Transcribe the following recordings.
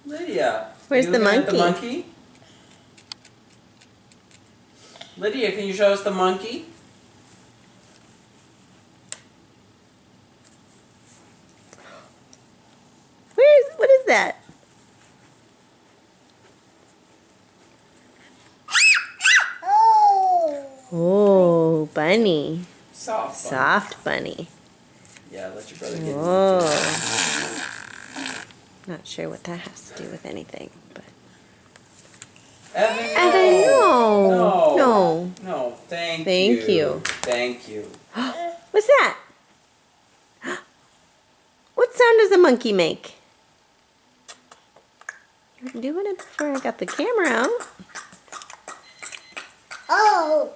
Lydia. Where's you the looking at monkey? the monkey? Lydia, can you show us the monkey? What is that? Oh, bunny. Soft. Bunny. Soft bunny. Yeah, let your brother get Whoa. it. Not sure what that has to do with anything, but Evan, Evan, no. No. No, thank you. Thank you. What's that? What sound does a monkey make? You were doing it before I got the camera out.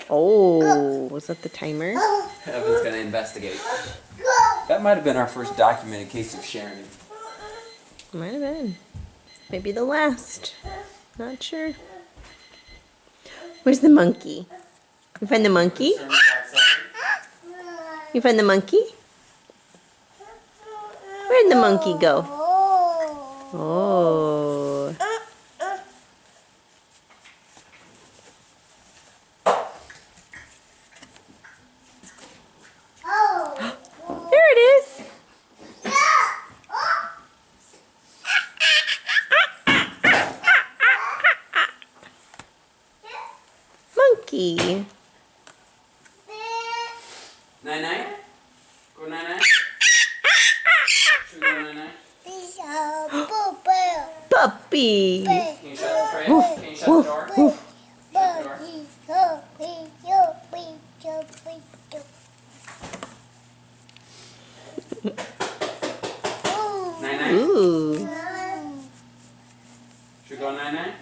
Oh, was that the timer? Evan's gonna investigate. That might have been our first documented case of sharing. Might have been. Maybe the last. Not sure. Where's the monkey? You find the monkey? You find the monkey? Where'd the monkey go? Oh. There it is. Monkey. Nine-nine? Go nine-nine? Should we go nine-nine? Puppy. Can you shut the fridge? Can you shut the door? Shut the door. Nine-nine? Ooh. Should we go nine-nine?